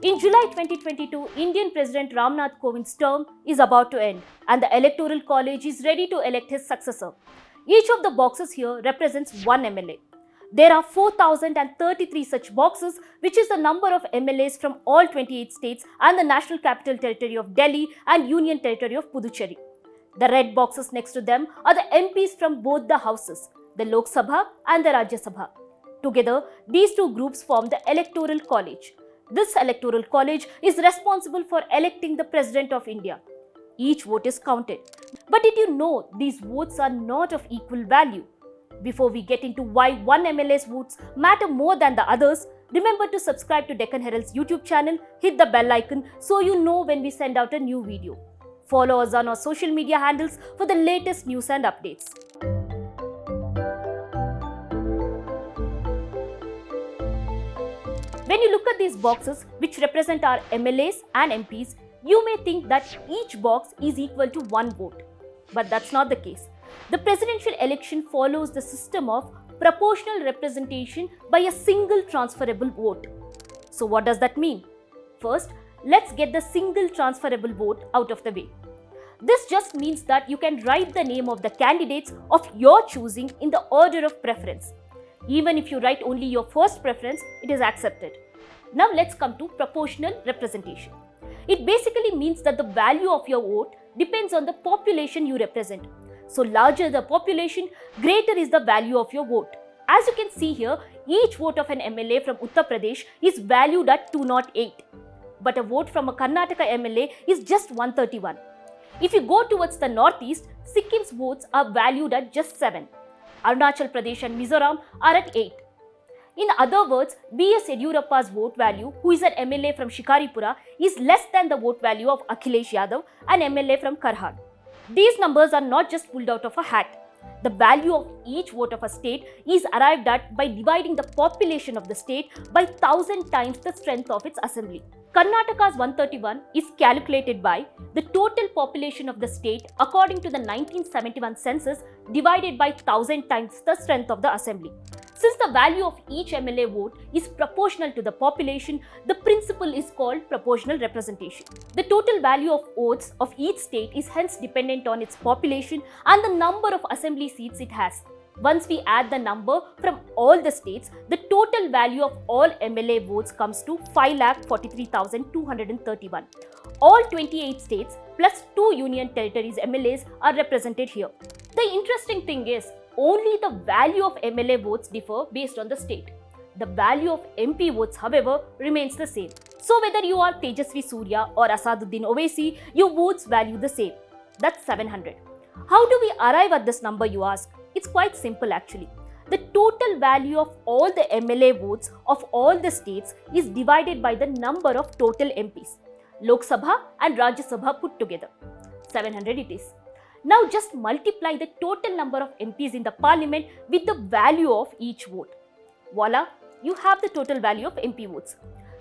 In July 2022, Indian President Ramnath Kovind's term is about to end and the Electoral College is ready to elect his successor. Each of the boxes here represents one MLA. There are 4,033 such boxes, which is the number of MLAs from all 28 states and the National Capital Territory of Delhi and Union Territory of Puducherry. The red boxes next to them are the MPs from both the houses, the Lok Sabha and the Rajya Sabha. Together, these two groups form the Electoral College. This Electoral College is responsible for electing the President of India. Each vote is counted. But did you know these votes are not of equal value? Before we get into why one MLA's votes matter more than the others, remember to subscribe to Deccan Herald's YouTube channel, hit the bell icon so you know when we send out a new video. Follow us on our social media handles for the latest news and updates. When you look at these boxes, which represent our MLAs and MPs, you may think that each box is equal to one vote. But that's not the case. The presidential election follows the system of proportional representation by a single transferable vote. So what does that mean? First, let's get the single transferable vote out of the way. This just means that you can write the name of the candidates of your choosing in the order of preference. Even if you write only your first preference, it is accepted. Now let's come to proportional representation. It basically means that the value of your vote depends on the population you represent. So larger the population, greater is the value of your vote. As you can see here, each vote of an MLA from Uttar Pradesh is valued at 208. But a vote from a Karnataka MLA is just 131. If you go towards the northeast, Sikkim's votes are valued at just 7. Arunachal Pradesh and Mizoram are at 8. In other words, B.S. Yediyurappa's vote value, who is an MLA from Shikaripura, is less than the vote value of Akhilesh Yadav, an MLA from Karhad. These numbers are not just pulled out of a hat. The value of each vote of a state is arrived at by dividing the population of the state by 1,000 times the strength of its assembly. Karnataka's 131 is calculated by the total population of the state according to the 1971 census divided by 1,000 times the strength of the assembly. Since the value of each MLA vote is proportional to the population, the principle is called proportional representation. The total value of votes of each state is hence dependent on its population and the number of assembly seats it has. Once we add the number from all the states, the total value of all MLA votes comes to 5,43,231. All 28 states plus 2 union territories MLAs are represented here. The interesting thing is, only the value of MLA votes differ based on the state. The value of MP votes, however, remains the same. So whether you are Tejasvi Surya or Asaduddin Owaisi, your votes value the same. That's 700. How do we arrive at this number, you ask? It's quite simple actually. The total value of all the MLA votes of all the states is divided by the number of total MPs, Lok Sabha and Rajya Sabha put together. 700 it is. Now just multiply the total number of MPs in the parliament with the value of each vote. Voila, you have the total value of MP votes.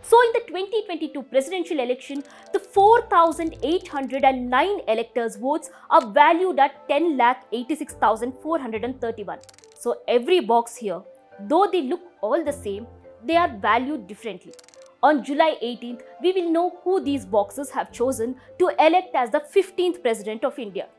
So in the 2022 presidential election, the 4,809 electors' votes are valued at 10,86,431. So every box here, though they look all the same, they are valued differently. On July 18th, we will know who these boxes have chosen to elect as the 15th President of India.